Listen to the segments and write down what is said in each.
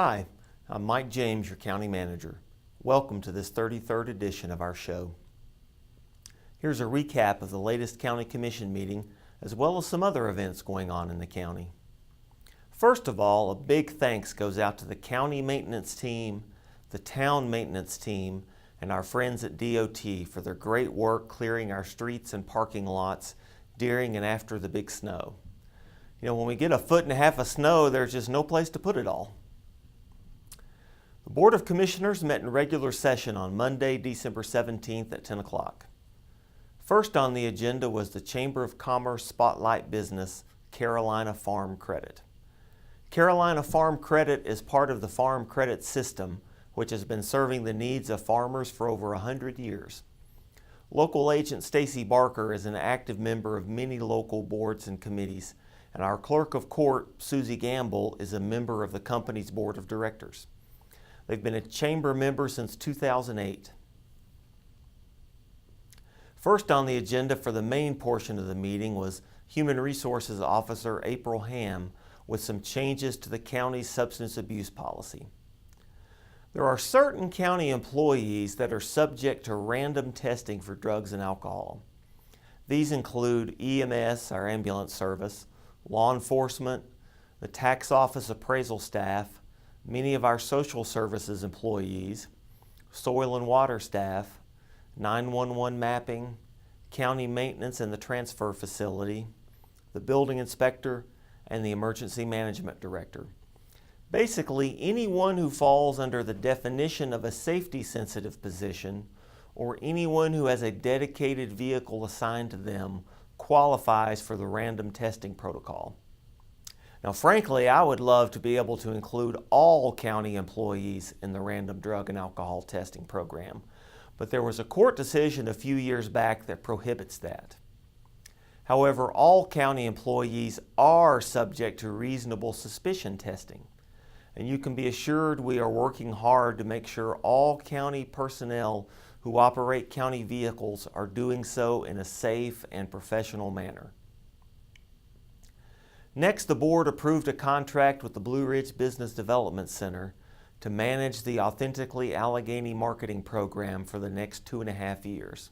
Hi, I'm Mike James, your County Manager. Welcome to this 33rd edition of our show. Here's a recap of the latest County Commission meeting, as well as some other events going on in the county. First of all, a big thanks goes out to the county maintenance team, the town maintenance team, and our friends at DOT for their great work clearing our streets and parking lots during and after the big snow. When we get 1.5 feet of snow, there's just no place to put it all. The Board of Commissioners met in regular session on Monday, December 17th at 10 o'clock. First on the agenda was the Chamber of Commerce Spotlight Business, Carolina Farm Credit. Carolina Farm Credit is part of the Farm Credit System, which has been serving the needs of farmers for over 100 years. Local agent Stacy Barker is an active member of many local boards and committees, and our clerk of court, Susie Gamble, is a member of the company's board of directors. They've been a chamber member since 2008. First on the agenda for the main portion of the meeting was Human Resources Officer April Ham with some changes to the county's substance abuse policy. There are certain county employees that are subject to random testing for drugs and alcohol. These include EMS, our ambulance service, law enforcement, the tax office appraisal staff, many of our social services employees, soil and water staff, 911 mapping, county maintenance and the transfer facility, the building inspector, and the emergency management director. Basically, anyone who falls under the definition of a safety-sensitive position or anyone who has a dedicated vehicle assigned to them qualifies for the random testing protocol. Now, frankly, I would love to be able to include all county employees in the random drug and alcohol testing program, but there was a court decision a few years back that prohibits that. However, all county employees are subject to reasonable suspicion testing, and you can be assured we are working hard to make sure all county personnel who operate county vehicles are doing so in a safe and professional manner. Next, the board approved a contract with the Blue Ridge Business Development Center to manage the Authentically Alleghany marketing program for the next 2.5 years.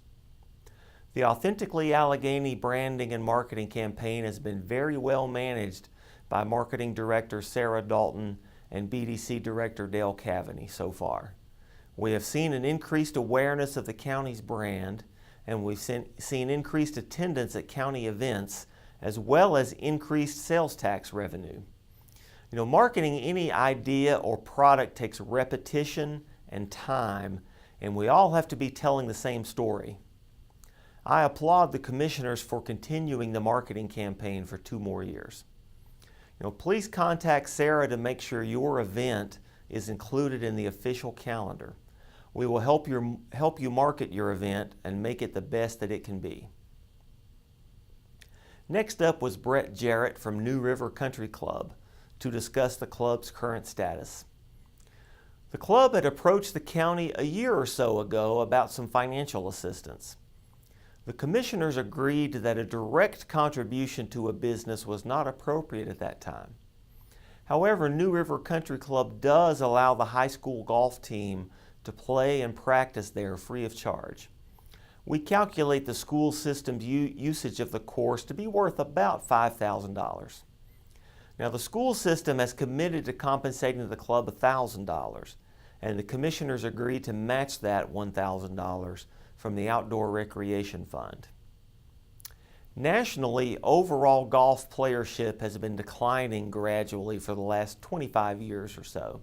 The Authentically Alleghany branding and marketing campaign has been very well managed by Marketing Director Sarah Dalton and BDC Director Dale Cavaney so far. We have seen an increased awareness of the county's brand, and we've seen increased attendance at county events, as well as increased sales tax revenue. Marketing any idea or product takes repetition and time, and we all have to be telling the same story. I applaud the commissioners for continuing the marketing campaign for 2 more years. Please contact Sarah to make sure your event is included in the official calendar. We will help you market your event and make it the best that it can be. Next up was Brett Jarrett from New River Country Club to discuss the club's current status. The club had approached the county a year or so ago about some financial assistance. The commissioners agreed that a direct contribution to a business was not appropriate at that time. However, New River Country Club does allow the high school golf team to play and practice there free of charge. We calculate the school system's usage of the course to be worth about $5,000. Now, the school system has committed to compensating the club $1,000, and the commissioners agreed to match that $1,000 from the Outdoor Recreation Fund. Nationally, overall golf playership has been declining gradually for the last 25 years or so.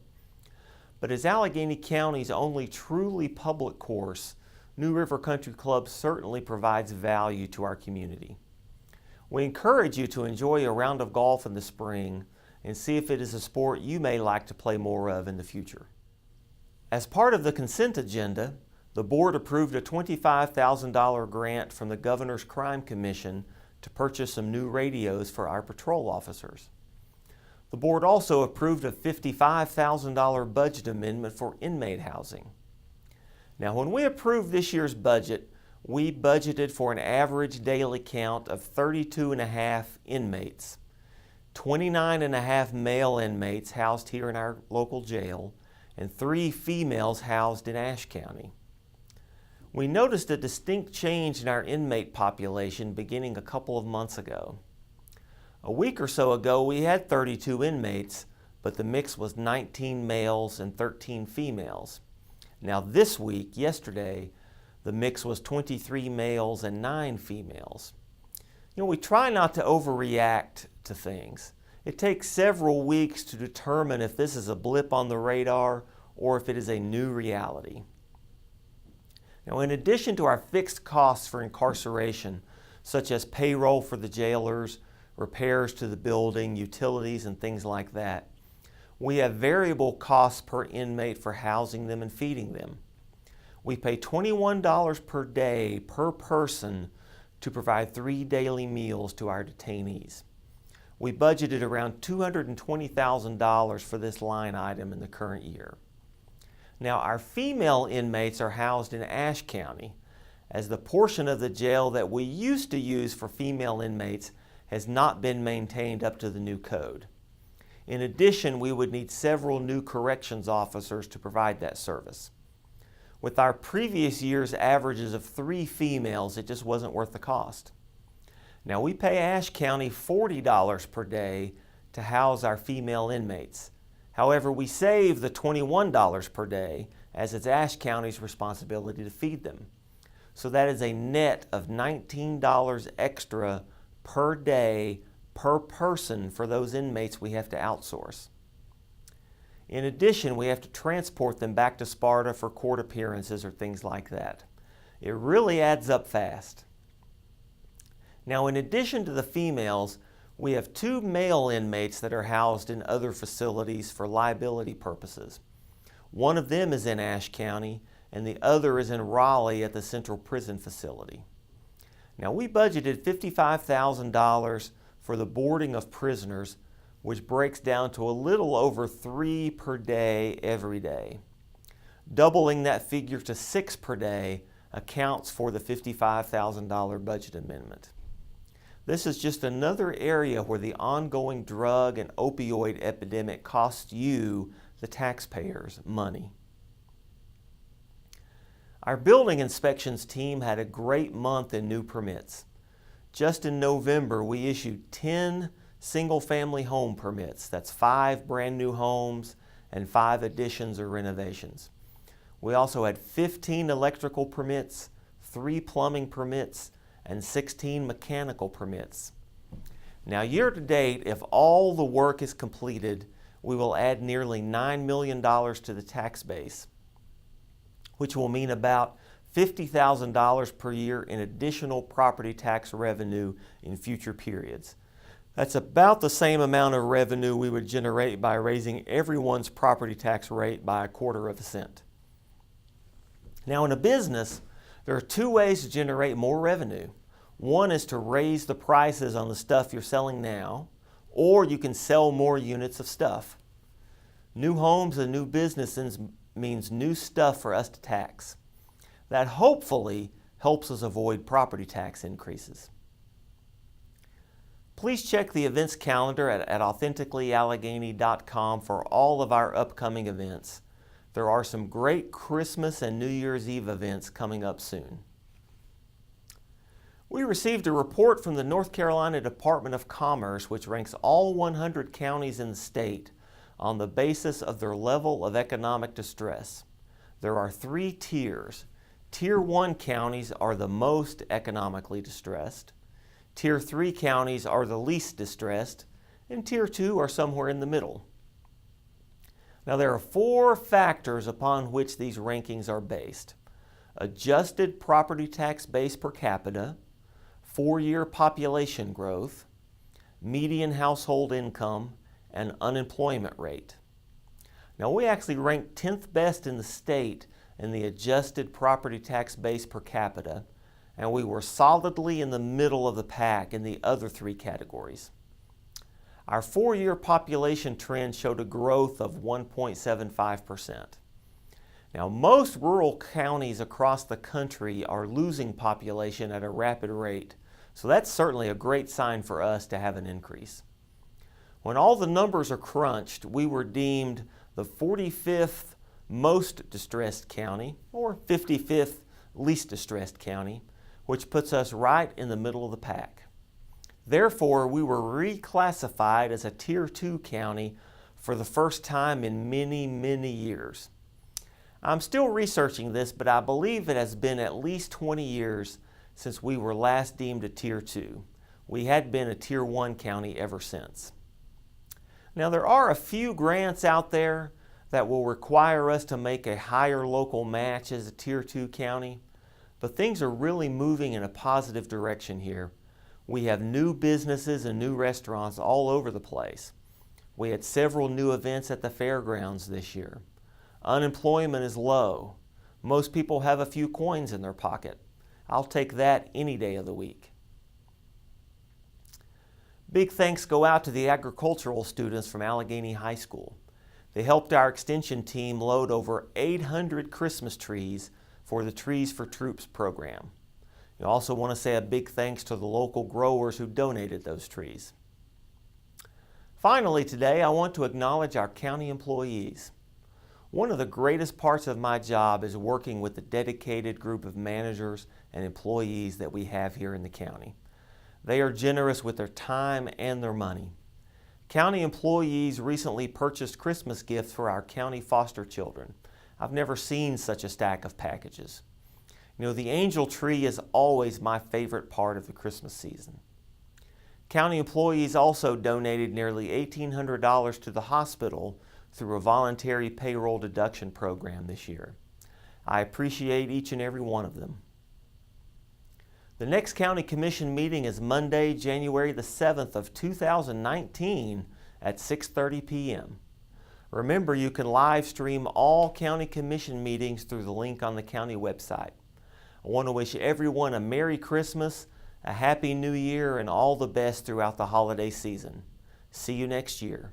But as Alleghany County's only truly public course, New River Country Club certainly provides value to our community. We encourage you to enjoy a round of golf in the spring and see if it is a sport you may like to play more of in the future. As part of the consent agenda, the board approved a $25,000 grant from the Governor's Crime Commission to purchase some new radios for our patrol officers. The board also approved a $55,000 budget amendment for inmate housing. Now, when we approved this year's budget, we budgeted for an average daily count of 32.5 inmates. 29 and a half male inmates housed here in our local jail, and 3 females housed in Ashe County. We noticed a distinct change in our inmate population beginning a couple of months ago. A week or so ago, we had 32 inmates, but the mix was 19 males and 13 females. Now this week, yesterday, the mix was 23 males and 9 females. We try not to overreact to things. It takes several weeks to determine if this is a blip on the radar or if it is a new reality. Now, in addition to our fixed costs for incarceration, such as payroll for the jailers, repairs to the building, utilities, and things like that, we have variable costs per inmate for housing them and feeding them. We pay $21 per day per person to provide 3 daily meals to our detainees. We budgeted around $220,000 for this line item in the current year. Now, our female inmates are housed in Ashe County, as the portion of the jail that we used to use for female inmates has not been maintained up to the new code. In addition, we would need several new corrections officers to provide that service. With our previous year's averages of 3 females, it just wasn't worth the cost. Now, we pay Ashe County $40 per day to house our female inmates. However, we save the $21 per day, as it's Ashe County's responsibility to feed them. So that is a net of $19 extra per day per person for those inmates we have to outsource. In addition, we have to transport them back to Sparta for court appearances or things like that. It really adds up fast. Now, in addition to the females, we have 2 male inmates that are housed in other facilities for liability purposes. One of them is in Ashe County, and the other is in Raleigh at the Central Prison Facility. Now, we budgeted $55,000 for the boarding of prisoners, which breaks down to a little over 3 per day every day. Doubling that figure to 6 per day accounts for the $55,000 budget amendment. This is just another area where the ongoing drug and opioid epidemic costs you, the taxpayers, money. Our building inspections team had a great month in new permits. Just in November, we issued 10 single-family home permits. That's 5 brand new homes and 5 additions or renovations. We also had 15 electrical permits, 3 plumbing permits, and 16 mechanical permits. Now, year to date, if all the work is completed, we will add nearly $9 million to the tax base, which will mean about $50,000 per year in additional property tax revenue in future periods. That's about the same amount of revenue we would generate by raising everyone's property tax rate by 1/4 cent. Now, in a business, there are 2 ways to generate more revenue. One is to raise the prices on the stuff you're selling now, or you can sell more units of stuff. New homes and new businesses means new stuff for us to tax. That hopefully helps us avoid property tax increases. Please check the events calendar at authenticallyalleghany.com for all of our upcoming events. There are some great Christmas and New Year's Eve events coming up soon. We received a report from the North Carolina Department of Commerce, which ranks all 100 counties in the state on the basis of their level of economic distress. There are 3 tiers. Tier 1 counties are the most economically distressed. Tier 3 counties are the least distressed, and Tier 2 are somewhere in the middle. Now, there are 4 factors upon which these rankings are based: adjusted property tax base per capita, 4-year population growth, median household income, and unemployment rate. Now, we actually ranked 10th best in the state in the adjusted property tax base per capita, and we were solidly in the middle of the pack in the other 3 categories. Our 4-year population trend showed a growth of 1.75%. Now, most rural counties across the country are losing population at a rapid rate, so that's certainly a great sign for us to have an increase. When all the numbers are crunched, we were deemed the 45th most distressed county, or 55th least distressed county, which puts us right in the middle of the pack. Therefore, we were reclassified as a Tier 2 county for the first time in many, many years. I'm still researching this, but I believe it has been at least 20 years since we were last deemed a Tier 2. We had been a Tier 1 county ever since. Now, there are a few grants out there that will require us to make a higher local match as a Tier 2 county, but things are really moving in a positive direction here. We have new businesses and new restaurants all over the place. We had several new events at the fairgrounds this year. Unemployment is low. Most people have a few coins in their pocket. I'll take that any day of the week. Big thanks go out to the agricultural students from Alleghany High School. They helped our extension team load over 800 Christmas trees for the Trees for Troops program. I also want to say a big thanks to the local growers who donated those trees. Finally today, I want to acknowledge our county employees. One of the greatest parts of my job is working with the dedicated group of managers and employees that we have here in the county. They are generous with their time and their money. County employees recently purchased Christmas gifts for our county foster children. I've never seen such a stack of packages. You know, the angel tree is always my favorite part of the Christmas season. County employees also donated nearly $1,800 to the hospital through a voluntary payroll deduction program this year. I appreciate each and every one of them. The next County Commission meeting is Monday, January the 7th of 2019 at 6:30 p.m. Remember, you can live stream all County Commission meetings through the link on the county website. I want to wish everyone a Merry Christmas, a Happy New Year, and all the best throughout the holiday season. See you next year.